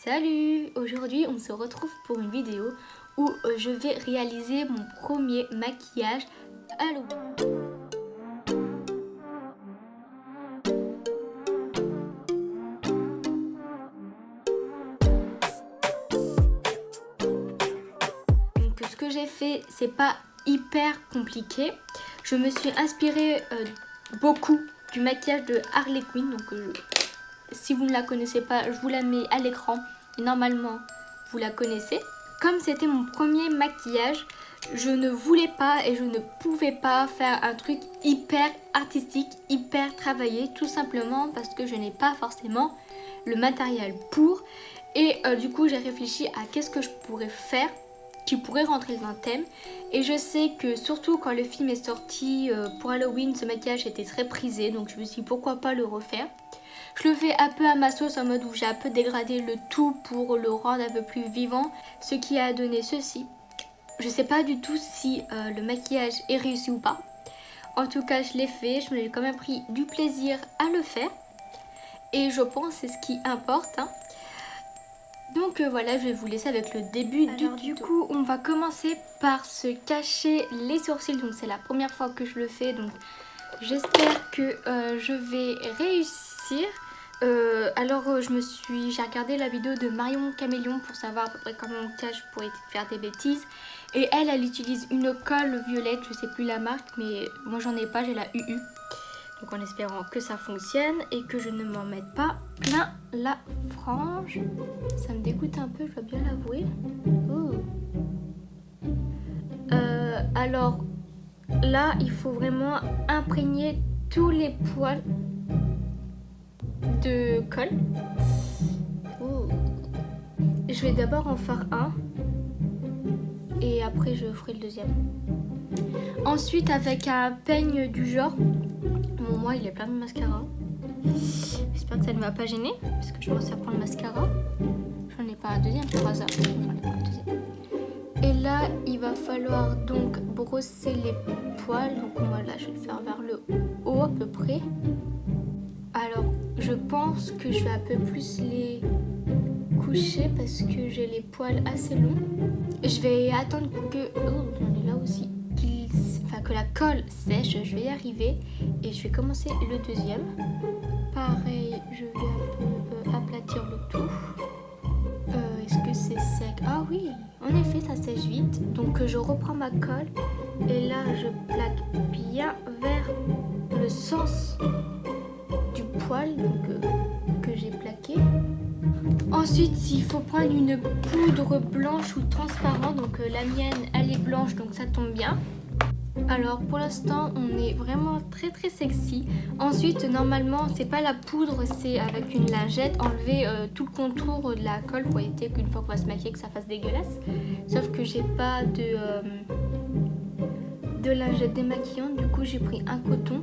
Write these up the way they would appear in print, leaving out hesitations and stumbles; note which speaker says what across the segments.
Speaker 1: Salut! Aujourd'hui on se retrouve pour une vidéo où je vais réaliser mon premier maquillage Halloween. Donc ce que j'ai fait, c'est pas hyper compliqué. Je me suis inspirée beaucoup du maquillage de Harley Quinn. Donc si vous ne la connaissez pas, je vous la mets à l'écran. Normalement, vous la connaissez. Comme c'était mon premier maquillage, je ne voulais pas et je ne pouvais pas faire un truc hyper artistique, hyper travaillé, tout simplement parce que je n'ai pas forcément le matériel pour. Et du coup, j'ai réfléchi à qu'est-ce que je pourrais faire qui pourrait rentrer dans le thème. Et je sais que surtout quand le film est sorti pour Halloween, ce maquillage était très prisé, donc je me suis dit pourquoi pas le refaire. Je le fais un peu à ma sauce en mode où j'ai un peu dégradé le tout pour le rendre un peu plus vivant, ce qui a donné ceci. Je sais pas du tout si le maquillage est réussi ou pas. En tout cas, je l'ai fait, je me suis quand même pris du plaisir à le faire. Et je pense que c'est ce qui importe. Donc voilà, je vais vous laisser avec le début du coup, on va commencer par se cacher les sourcils. Donc c'est la première fois que je le fais, donc j'espère que je vais réussir. J'ai regardé la vidéo de Marion Caméléon pour savoir à peu près comment on cache pour faire des bêtises. Et elle utilise une colle violette, je sais plus la marque, mais moi j'en ai pas, j'ai la UU. Donc en espérant que ça fonctionne et que je ne m'en mette pas plein la frange. Ça me dégoûte un peu, je dois bien l'avouer. Alors là, il faut vraiment imprégner tous les poils de colle. Je vais d'abord en faire un et après je ferai le deuxième. Ensuite, avec un peigne du genre, bon, moi il est plein de mascara. J'espère que ça ne va pas gêner parce que je pense à prendre le mascara. J'en ai pas un deuxième par hasard. Et là, il va falloir donc brosser les poils. Donc voilà, je vais le faire vers le haut à peu près. Alors, je pense que je vais un peu plus les coucher parce que j'ai les poils assez longs. Je vais attendre que... Oh, on est là aussi. Que la colle sèche, je vais y arriver. Et je vais commencer le deuxième. Pareil, je vais un peu aplatir le tout. Est-ce que c'est sec? Ah oui, en effet, ça sèche vite. Donc je reprends ma colle. Et là, je plaque bien vers le sens du poil que j'ai plaqué. Ensuite, il faut prendre une poudre blanche ou transparente. Donc la mienne, elle est blanche, donc ça tombe bien. Alors pour l'instant, on est vraiment très très sexy. Ensuite, normalement, c'est pas la poudre, c'est avec une lingette enlever tout le contour de la colle pour éviter qu'une fois qu'on va se maquiller, que ça fasse dégueulasse. Sauf que j'ai pas de lingette démaquillante, du coup j'ai pris un coton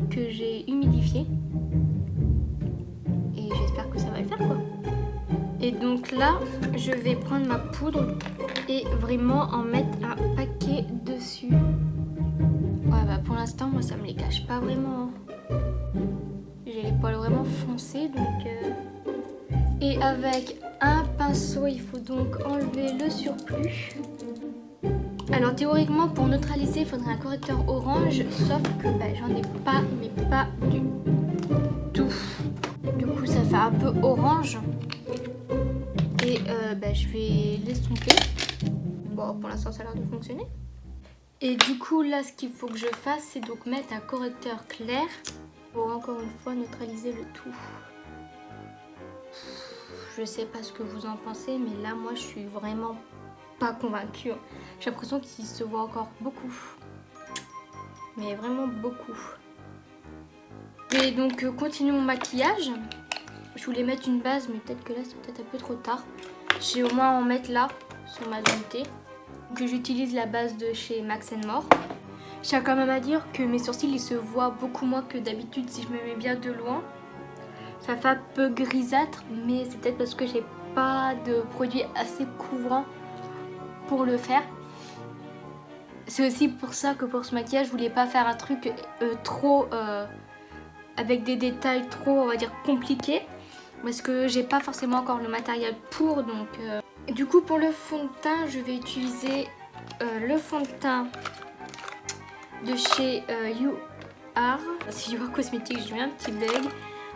Speaker 1: que j'ai humidifié. Et j'espère que ça va le faire quoi. Et donc là, je vais prendre ma poudre et vraiment en mettre un paquet dessus. Ouais, bah pour l'instant, moi ça me les cache pas vraiment. J'ai les poils vraiment foncés donc. Et avec un pinceau, il faut donc enlever le surplus. Alors théoriquement, pour neutraliser, il faudrait un correcteur orange, sauf que bah, j'en ai pas, mais pas du tout. Du coup, ça fait un peu orange. Et bah, je vais l'estomper. Bon, pour l'instant, ça a l'air de fonctionner. Et du coup, là, ce qu'il faut que je fasse, c'est donc mettre un correcteur clair pour encore une fois neutraliser le tout. Je sais pas ce que vous en pensez, mais là, moi, je suis vraiment pas convaincue. J'ai l'impression qu'il se voit encore beaucoup. Mais vraiment beaucoup. Et donc, continue mon maquillage. Je voulais mettre une base, mais peut-être que là, c'est peut-être un peu trop tard. Je vais au moins en mettre là, sur ma unité. Que j'utilise la base de chez Max & More. Je tiens quand même à dire que mes sourcils ils se voient beaucoup moins que d'habitude si je me mets bien de loin. Ça fait un peu grisâtre, mais c'est peut-être parce que j'ai pas de produit assez couvrant pour le faire. C'est aussi pour ça que pour ce maquillage je voulais pas faire un truc trop avec des détails trop on va dire compliqués. parce que j'ai pas forcément encore le matériel pour, donc du coup pour le fond de teint je vais utiliser le fond de teint de chez You Are, c'est You Are Cosmetics, j'ai eu un petit bug,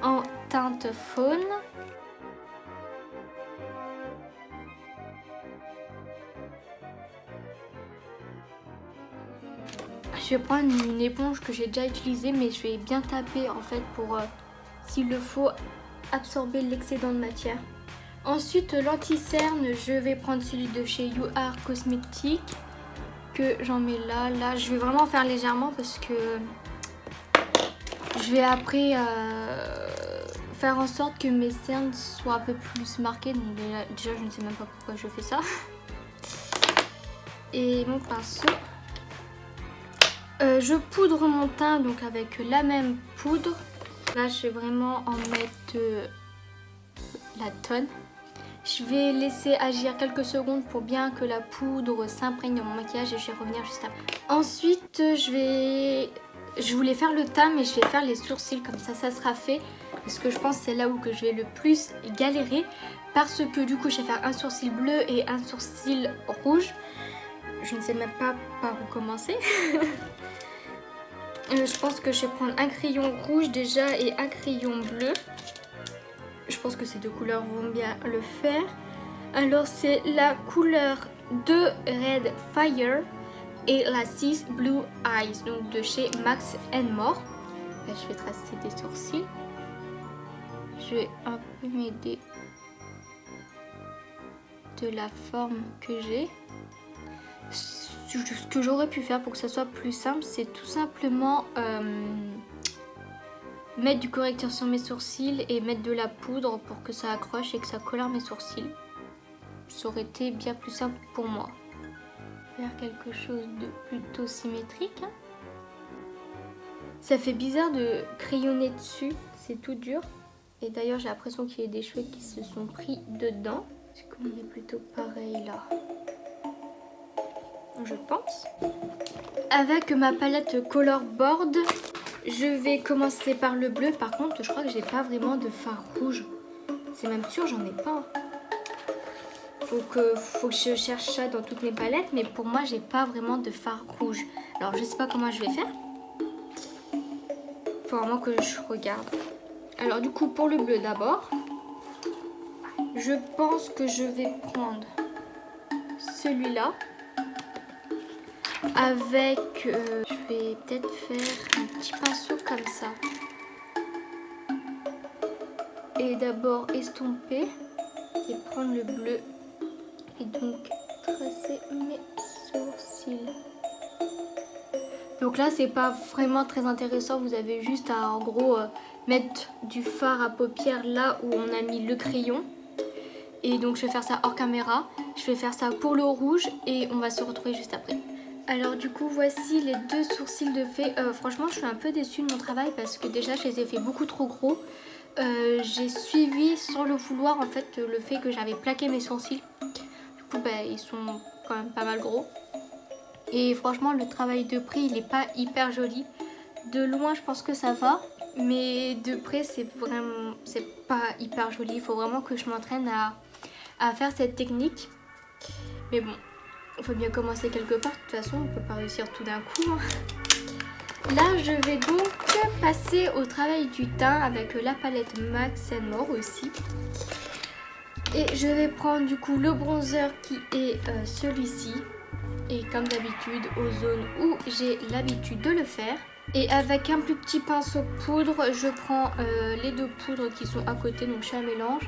Speaker 1: en teinte faune. Je vais prendre une éponge que j'ai déjà utilisée, mais je vais bien taper en fait pour, s'il le faut, absorber l'excédent de matière. Ensuite, l'anti-cerne, je vais prendre celui de chez You Are Cosmetics, que j'en mets là. Là, je vais vraiment faire légèrement parce que je vais après faire en sorte que mes cernes soient un peu plus marquées. Donc déjà, je ne sais même pas pourquoi je fais ça. Et mon pinceau. Je poudre mon teint donc avec la même poudre. Là, je vais vraiment en mettre la tonne. Je vais laisser agir quelques secondes pour bien que la poudre s'imprègne dans mon maquillage et je vais revenir juste après. Ensuite, je voulais faire le teint, mais je vais faire les sourcils, comme ça sera fait. Parce que je pense que c'est là où que je vais le plus galérer. Parce que du coup, je vais faire un sourcil bleu et un sourcil rouge. Je ne sais même pas par où commencer. Je pense que je vais prendre un crayon rouge déjà et un crayon bleu. Je pense que ces deux couleurs vont bien le faire. Alors c'est la couleur 2 Red Fire et la 6 Blue Eyes, donc de chez Max More. Là, je vais tracer des sourcils. Je vais un peu m'aider de la forme que j'ai. Ce que j'aurais pu faire pour que ça soit plus simple, c'est tout simplement mettre du correcteur sur mes sourcils et mettre de la poudre pour que ça accroche et que ça colore mes sourcils. Ça aurait été bien plus simple pour moi. Faire quelque chose de plutôt symétrique. Ça fait bizarre de crayonner dessus, c'est tout dur. Et d'ailleurs j'ai l'impression qu'il y a des cheveux qui se sont pris dedans. Est-ce qu'on est plutôt pareil là ? Je pense. Avec ma palette Color Board, je vais commencer par le bleu. Par contre, je crois que j'ai pas vraiment de fard rouge. C'est même sûr, j'en ai pas. Faut que je cherche ça dans toutes mes palettes, mais pour moi, j'ai pas vraiment de fard rouge. Alors, je sais pas comment je vais faire. Faut vraiment que je regarde. Alors, du coup, pour le bleu d'abord, je pense que je vais prendre celui-là. Avec, je vais peut-être faire un petit pinceau comme ça. Et d'abord estomper et prendre le bleu. Et donc tracer mes sourcils. Donc là, c'est pas vraiment très intéressant. Vous avez juste à, en gros, mettre du fard à paupières là où on a mis le crayon. Et donc je vais faire ça hors caméra. Je vais faire ça pour le rouge et on va se retrouver juste après. Alors du coup voici les deux sourcils de fait. Franchement je suis un peu déçue de mon travail parce que déjà je les ai fait beaucoup trop gros. J'ai suivi sans le vouloir en fait le fait que j'avais plaqué mes sourcils. Du coup ils sont quand même pas mal gros. Et franchement le travail de près il est pas hyper joli. De loin je pense que ça va. Mais de près c'est pas hyper joli. Il faut vraiment que je m'entraîne à faire cette technique. Mais bon. Il faut bien commencer quelque part, de toute façon on ne peut pas réussir tout d'un coup. Là je vais donc passer au travail du teint avec la palette Max More aussi. Et je vais prendre du coup le bronzer qui est celui-ci. Et comme d'habitude aux zones où j'ai l'habitude de le faire. Et avec un plus petit pinceau poudre, je prends les deux poudres qui sont à côté, donc je fais un mélange.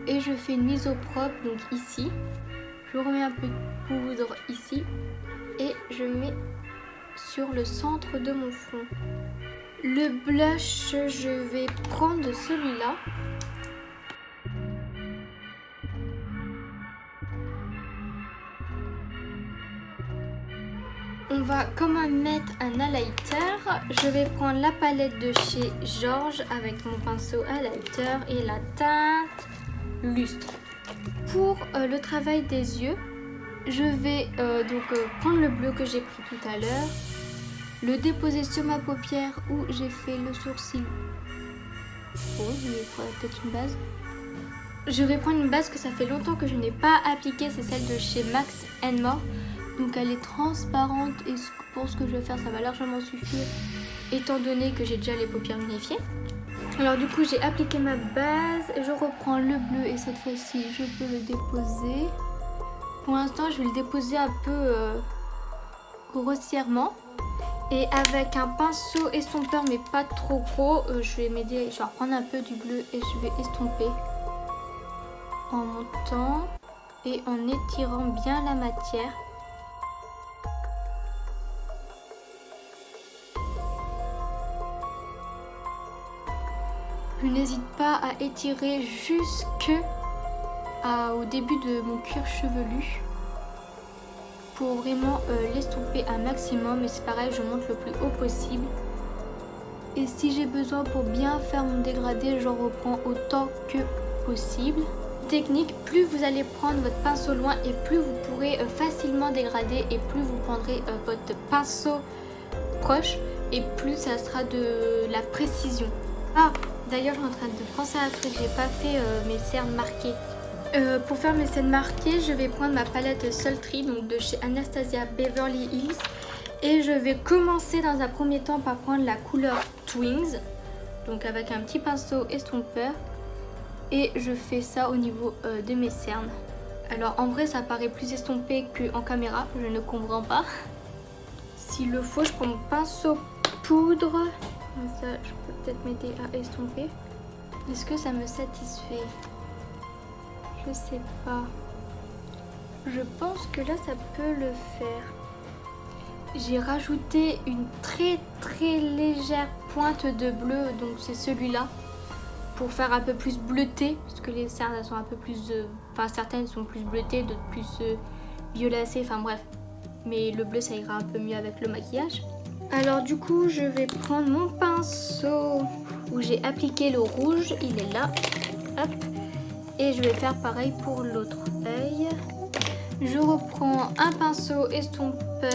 Speaker 1: Et je fais une mise au propre, donc ici. Je remets un peu de poudre ici et je mets sur le centre de mon front. Le blush, je vais prendre celui-là. On va quand même mettre un highlighter. Je vais prendre la palette de chez Georges avec mon pinceau highlighter et la teinte lustre. Pour le travail des yeux, je vais prendre le bleu que j'ai pris tout à l'heure, le déposer sur ma paupière où j'ai fait le sourcil Bon, il faudrait peut-être une base. Je vais prendre une base que ça fait longtemps que je n'ai pas appliquée, c'est celle de chez Max More. Donc elle est transparente et pour ce que je vais faire ça va largement suffire étant donné que j'ai déjà les paupières unifiées. Alors du coup j'ai appliqué ma base, je reprends le bleu et cette fois-ci je peux le déposer. Pour l'instant je vais le déposer un peu grossièrement. Et avec un pinceau estompeur mais pas trop gros, je vais reprendre un peu du bleu et je vais estomper en montant et en étirant bien la matière. Je n'hésite pas à étirer jusque au début de mon cuir chevelu pour vraiment l'estomper un maximum. Et c'est pareil, je monte le plus haut possible. Et si j'ai besoin pour bien faire mon dégradé, j'en reprends autant que possible. Technique, plus vous allez prendre votre pinceau loin et plus vous pourrez facilement dégrader et plus vous prendrez votre pinceau proche et plus ça sera de la précision. Ah, d'ailleurs je suis en train de penser à un truc, j'ai pas fait mes cernes marquées. Pour faire mes cernes marquées, je vais prendre ma palette Sultry donc de chez Anastasia Beverly Hills et je vais commencer dans un premier temps par prendre la couleur Twins, donc avec un petit pinceau estompeur. Et je fais ça au niveau de mes cernes. Alors en vrai ça paraît plus estompé qu'en caméra, je ne comprends pas. S'il le faut, je prends mon pinceau poudre. Comme ça je peux peut-être m'aider à estomper. Est-ce que ça me satisfait? Je sais pas. Je pense que là ça peut le faire. J'ai rajouté une très légère pointe de bleu, donc c'est celui-là. Pour faire un peu plus bleuté, parce que les cernes elles sont un peu plus, certaines sont plus bleutées, d'autres plus violacées, enfin bref. Mais le bleu ça ira un peu mieux avec le maquillage. Alors du coup je vais prendre mon pinceau où j'ai appliqué le rouge, il est là, hop. Et je vais faire pareil pour l'autre œil. Je reprends un pinceau estompeur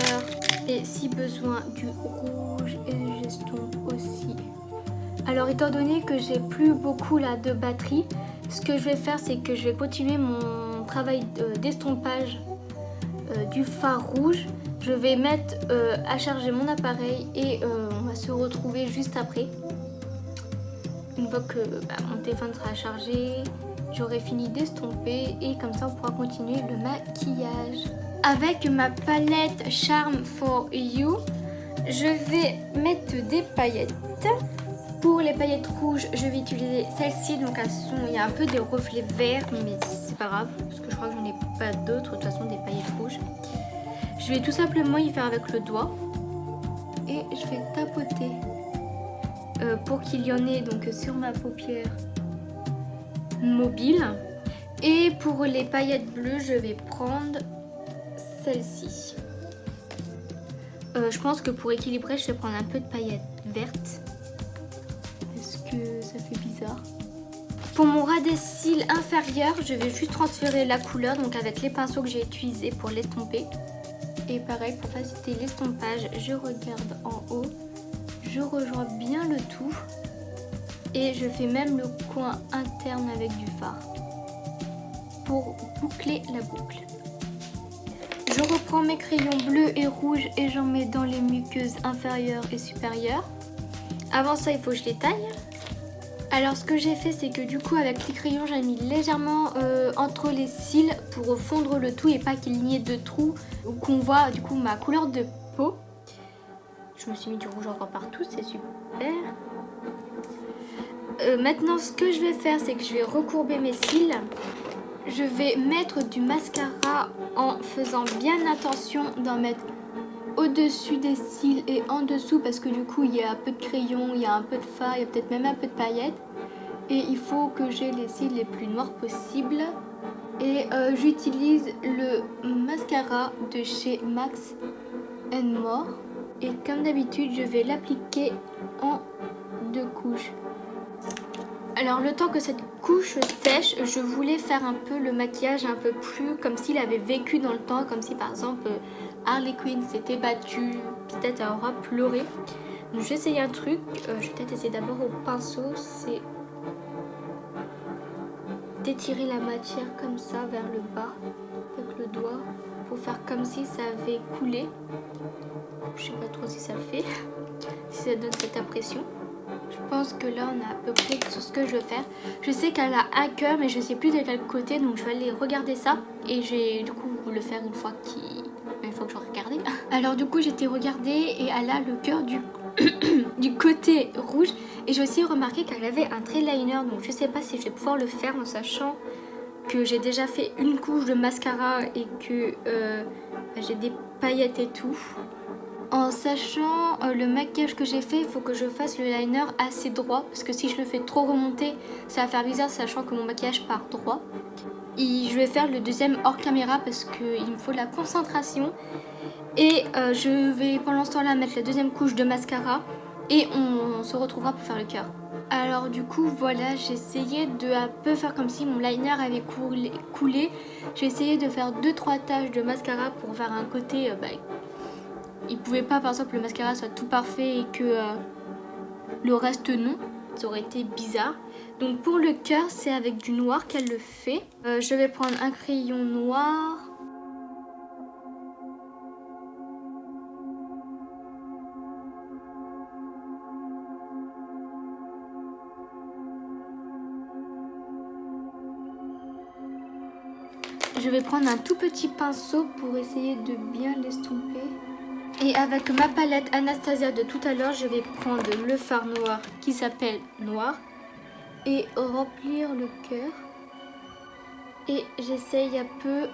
Speaker 1: et si besoin du rouge et j'estompe aussi. Alors étant donné que j'ai plus beaucoup là de batterie, ce que je vais faire c'est que je vais continuer mon travail d'estompage du fard rouge. Je vais mettre à charger mon appareil et on va se retrouver juste après. Une fois que mon téléphone sera chargé, j'aurai fini d'estomper et comme ça on pourra continuer le maquillage. Avec ma palette Charm for You, je vais mettre des paillettes. Pour les paillettes rouges, je vais utiliser celle-ci. Donc il y a un peu des reflets verts, mais c'est pas grave parce que je crois que j'en ai pas d'autres. De toute façon, des paillettes rouges. Je vais tout simplement y faire avec le doigt et je vais tapoter pour qu'il y en ait donc sur ma paupière mobile. Et pour les paillettes bleues, je vais prendre celle-ci. Je pense que pour équilibrer, je vais prendre un peu de paillettes vertes. Que ça fait bizarre. Pour mon ras des cils inférieur, je vais juste transférer la couleur donc avec les pinceaux que j'ai utilisés pour l'estomper. Et pareil pour faciliter l'estompage, je regarde en haut, je rejoins bien le tout et je fais même le coin interne avec du fard pour boucler la boucle. Je reprends mes crayons bleus et rouges et j'en mets dans les muqueuses inférieures et supérieures. Avant ça, il faut que je les taille. Alors ce que j'ai fait c'est que du coup avec les crayons j'ai mis légèrement entre les cils pour fondre le tout et pas qu'il y ait de trous ou qu'on voit du coup ma couleur de peau. Je me suis mis du rouge encore partout, c'est super. Maintenant ce que je vais faire c'est que je vais recourber mes cils. Je vais mettre du mascara en faisant bien attention d'en mettre au-dessus des cils et en dessous parce que du coup il y a un peu de crayon, il y a un peu de fard, il y a peut-être même un peu de paillettes et il faut que j'ai les cils les plus noirs possibles et j'utilise le mascara de chez Max More et comme d'habitude je vais l'appliquer en 2 couches. Alors le temps que cette couche sèche, je voulais faire un peu le maquillage un peu plus comme s'il avait vécu dans le temps, comme si par exemple Harley Quinn s'était battue, peut-être elle aura pleuré. Donc je vais essayer un truc, je vais peut-être essayer d'abord au pinceau, c'est d'étirer la matière comme ça vers le bas avec le doigt pour faire comme si ça avait coulé. Je sais pas trop si ça le fait, si ça donne cette impression. Je pense que là on a à peu près sur ce que je veux faire. Je sais qu'elle a un cœur mais je sais plus de quel côté, donc je vais aller regarder ça et je vais du coup le faire une fois que j'aurai regardé. Alors du coup j'ai été regarder et elle a le cœur du côté rouge et j'ai aussi remarqué qu'elle avait un trait liner, donc je sais pas si je vais pouvoir le faire en sachant que j'ai déjà fait une couche de mascara et que j'ai des paillettes et tout. En sachant le maquillage que j'ai fait, il faut que je fasse le liner assez droit parce que si je le fais trop remonter, ça va faire bizarre sachant que mon maquillage part droit. Et je vais faire le deuxième hors caméra parce qu'il me faut de la concentration. Et je vais pendant ce temps-là mettre la deuxième couche de mascara et on se retrouvera pour faire le cœur. Alors du coup voilà, j'ai essayé de un peu faire comme si mon liner avait coulé. J'ai essayé de faire 2-3 taches de mascara pour faire un côté... il pouvait pas par exemple le mascara soit tout parfait et que le reste non, ça aurait été bizarre. Donc pour le cœur c'est avec du noir qu'elle le fait. Je vais prendre un crayon noir. Je vais prendre un tout petit pinceau pour essayer de bien l'estomper. Et avec ma palette Anastasia de tout à l'heure, je vais prendre le fard noir qui s'appelle Noir et remplir le cœur. Et j'essaye un peu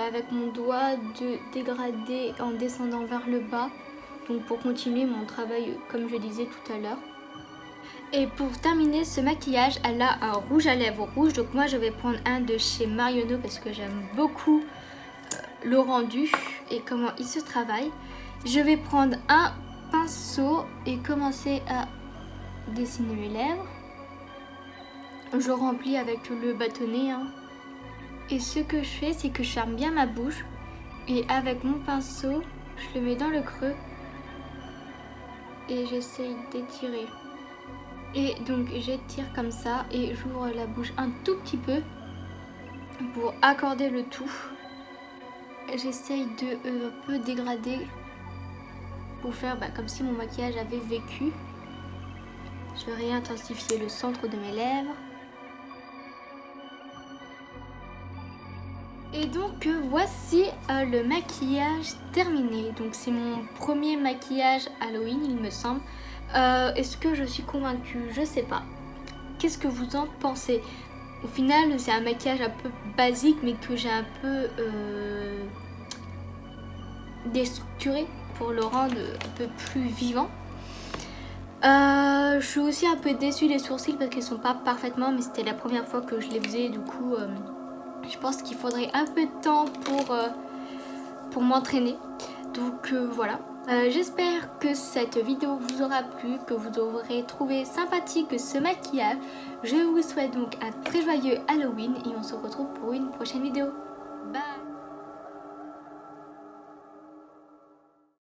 Speaker 1: avec mon doigt de dégrader en descendant vers le bas. Donc pour continuer mon travail comme je disais tout à l'heure. Et pour terminer ce maquillage, elle a un rouge à lèvres rouge. Donc moi je vais prendre un de chez Marionneau parce que j'aime beaucoup le rendu et comment il se travaille. Je vais prendre un pinceau et commencer à dessiner mes lèvres. Je remplis avec le bâtonnet. Et ce que je fais, c'est que je ferme bien ma bouche. Et avec mon pinceau, je le mets dans le creux. Et j'essaye d'étirer. Et donc j'étire comme ça et j'ouvre la bouche un tout petit peu pour accorder le tout. J'essaye de un peu dégrader pour faire comme si mon maquillage avait vécu. Je vais réintensifier le centre de mes lèvres. Et donc voici le maquillage terminé. Donc c'est mon premier maquillage Halloween il me semble. Est-ce que je suis convaincue? Je sais pas. Qu'est-ce que vous en pensez? Au final c'est un maquillage un peu basique mais que j'ai un peu déstructuré pour le rendre un peu plus vivant. Je suis aussi un peu déçue des sourcils parce qu'ils sont pas parfaitement, mais c'était la première fois que je les faisais, du coup je pense qu'il faudrait un peu de temps pour m'entraîner. Donc voilà. J'espère que cette vidéo vous aura plu, que vous aurez trouvé sympathique ce maquillage. Je vous souhaite donc un très joyeux Halloween et on se retrouve pour une prochaine vidéo. Bye!